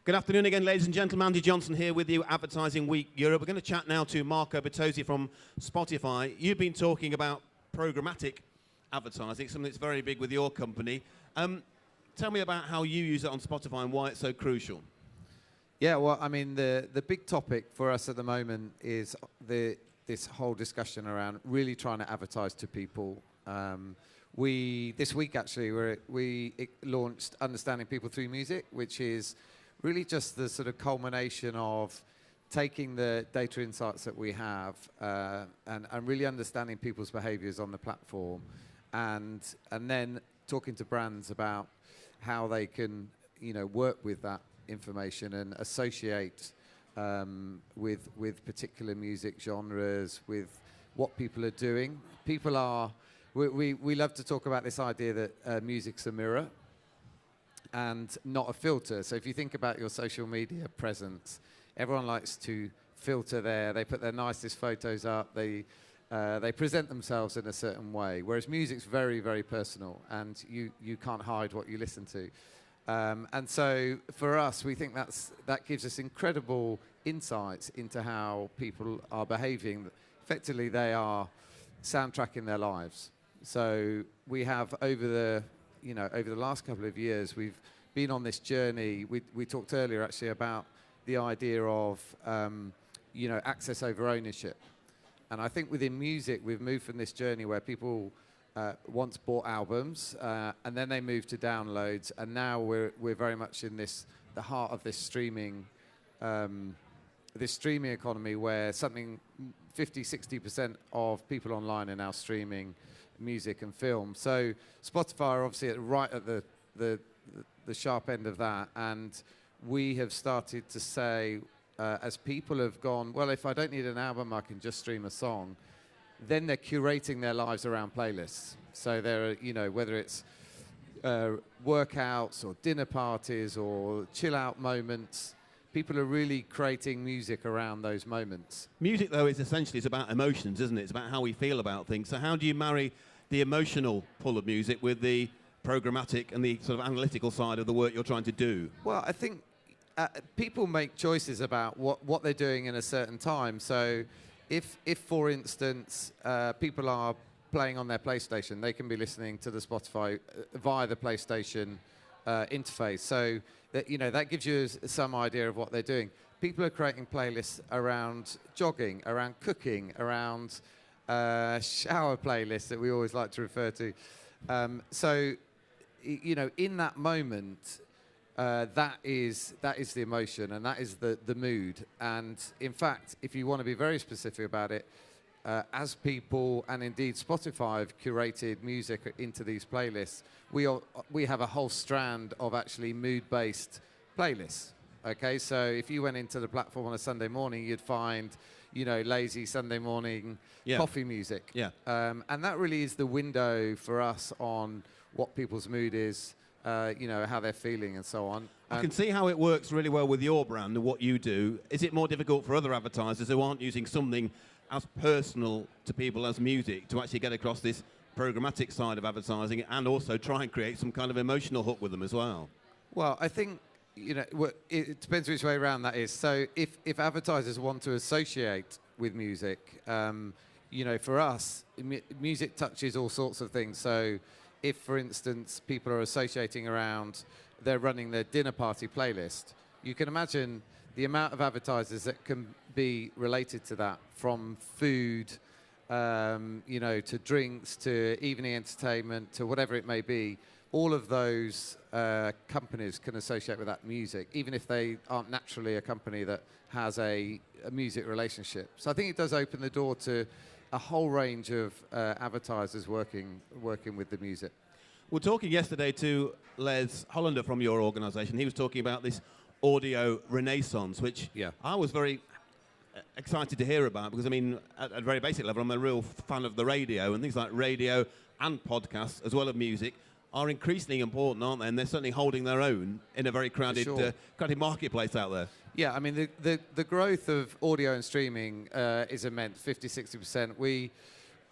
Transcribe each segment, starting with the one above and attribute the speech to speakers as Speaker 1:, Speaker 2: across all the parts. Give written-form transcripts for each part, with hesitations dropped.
Speaker 1: Good afternoon again, ladies and gentlemen. Andy Johnson here with you, Advertising Week Europe. We're going to chat now to Marco Bertozzi from Spotify. You've been talking about programmatic advertising, something that's very big with your company. Tell me about how you use it on Spotify and why it's so crucial.
Speaker 2: Yeah, well, I mean, the big topic for us at the moment is this whole discussion around really trying to advertise to people. This week, actually, we launched Understanding People Through Music, which is really just the sort of culmination of taking the data insights that we have and really understanding people's behaviors on the platform and then talking to brands about how they can, work with that information and associate with particular music genres, with what people are doing. We love to talk about this idea that music's a mirror and not a filter. So if you think about your social media presence, everyone likes to filter there. They put their nicest photos up. They present themselves in a certain way, whereas music's very, very personal, and you can't hide what you listen to. And so for us, we think that gives us incredible insights into how people are behaving. Effectively, they are soundtracking their lives. So we have over the last couple of years, we've been on this journey. We talked earlier actually about the idea of access over ownership. And I think within music, we've moved from this journey where people once bought albums, and then they moved to downloads, and now we're very much in the heart of this streaming economy, where 50-60% of people online are now streaming music and film. So Spotify are obviously right at the sharp end of that, and we have started to say, as people have gone, well, if I don't need an album, I can just stream a song. Then they're curating their lives around playlists. So they're, whether it's workouts or dinner parties or chill out moments, people are really creating music around those moments.
Speaker 1: Music, though, is essentially it's about emotions, isn't it? It's about how we feel about things. So how do you marry the emotional pull of music with the programmatic and the sort of analytical side of the work you're trying to do?
Speaker 2: Well, I think people make choices about what they're doing in a certain time. So if for instance, people are playing on their PlayStation, they can be listening to the Spotify via the PlayStation interface. So that gives you some idea of what they're doing. People are creating playlists around jogging, around cooking, around shower playlists that we always like to refer to. So in that moment, that is the emotion, and that is the mood. And in fact, if you want to be very specific about it, as people, and indeed Spotify, have curated music into these playlists, we have a whole strand of actually mood-based playlists. Okay, so if you went into the platform on a Sunday morning, you'd find, lazy Sunday morning coffee music.
Speaker 1: Yeah.
Speaker 2: And that really is the window for us on what people's mood is, how they're feeling and so on.
Speaker 1: I can see how it works really well with your brand and what you do. Is it more difficult for other advertisers who aren't using something as personal to people as music to actually get across this programmatic side of advertising and also try and create some kind of emotional hook with them as well?
Speaker 2: Well, I think, it depends which way around that is. So if advertisers want to associate with music, for us, music touches all sorts of things. So if, for instance, people are associating around, they're running their dinner party playlist, you can imagine the amount of advertisers that can be related to that, from food, to drinks, to evening entertainment, to whatever it may be. All of those companies can associate with that music, even if they aren't naturally a company that has a music relationship. So I think it does open the door to a whole range of advertisers working with the music.
Speaker 1: We're talking yesterday to Les Hollander from your organisation. He was talking about this audio renaissance, which I was very excited to hear about, because, I mean, at a very basic level, I'm a real fan of the radio, and things like radio and podcasts, as well as music, are increasingly important, aren't they? And they're certainly holding their own in a very crowded marketplace out there.
Speaker 2: Yeah, I mean, the growth of audio and streaming is immense, 50-60%.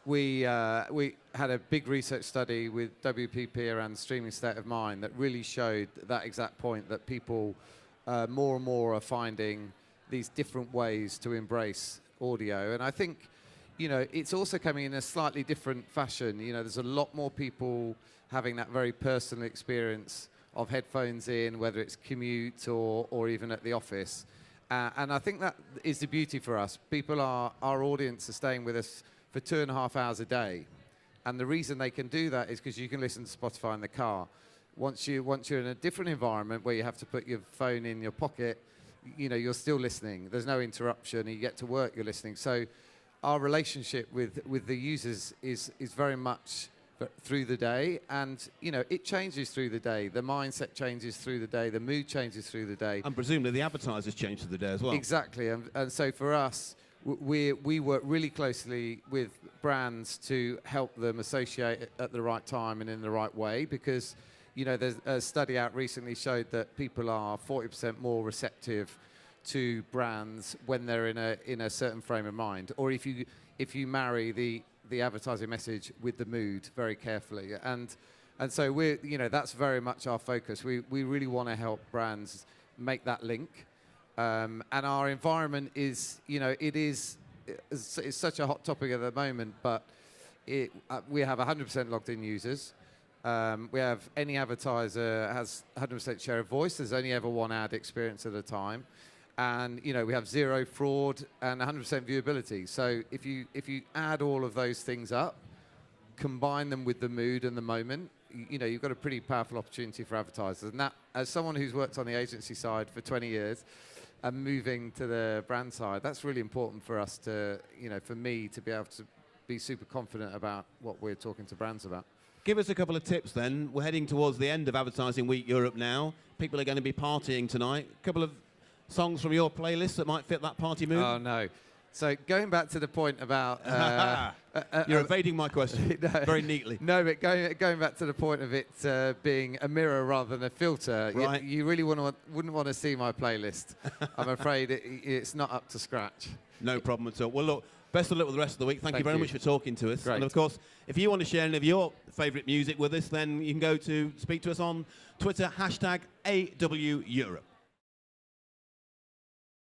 Speaker 2: We had a big research study with WPP around the streaming state of mind that really showed that exact point, that people more and more are finding these different ways to embrace audio. And I think, you know, it's also coming in a slightly different fashion. You know, there's a lot more people having that very personal experience of headphones in, whether it's commute or even at the office. And I think that is the beauty for us. Our audience are staying with us for 2.5 hours a day. And the reason they can do that is because you can listen to Spotify in the car. Once you're in a different environment where you have to put your phone in your pocket, you know, you're still listening. There's no interruption. You get to work, you're listening. So our relationship with the users is very much through the day, and you know, it changes through the day. The mindset changes through the day. The mood changes through the day.
Speaker 1: And presumably the advertisers change through the day as well.
Speaker 2: Exactly, and so for us, we work really closely with brands to help them associate at the right time and in the right way, because you know, there's a study out recently showed that people are 40% more receptive to brands when they're in a certain frame of mind, or if you marry the advertising message with the mood very carefully, and so that's very much our focus. We really want to help brands make that link, and our environment is, you know, it's such a hot topic at the moment, but we have 100% logged in users. We have any advertiser has 100% share of voice. There's only ever one ad experience at a time. And you know, we have 0 fraud and 100% viewability. So if you add all of those things up, combine them with the mood and the moment, you know, you've got a pretty powerful opportunity for advertisers. And that, as someone who's worked on the agency side for 20 years and moving to the brand side, that's really important for us to, you know, for me to be able to be super confident about what we're talking to brands about.
Speaker 1: Give us a couple of tips then. We're heading towards the end of Advertising Week Europe now. People are going to be partying tonight. A couple of songs from your playlist that might fit that party mood?
Speaker 2: Oh, no. So going back to the point about...
Speaker 1: You're evading my question very neatly.
Speaker 2: No, but going back to the point of it being a mirror rather than a filter,
Speaker 1: right.
Speaker 2: you really wouldn't want to see my playlist. I'm afraid it's not up to scratch.
Speaker 1: No problem at all. Well, look, best of luck with the rest of the week. Thank you very much for talking to us.
Speaker 2: Great.
Speaker 1: And, of course, if you want to share any of your favourite music with us, then you can go to speak to us on Twitter, #AWEurope.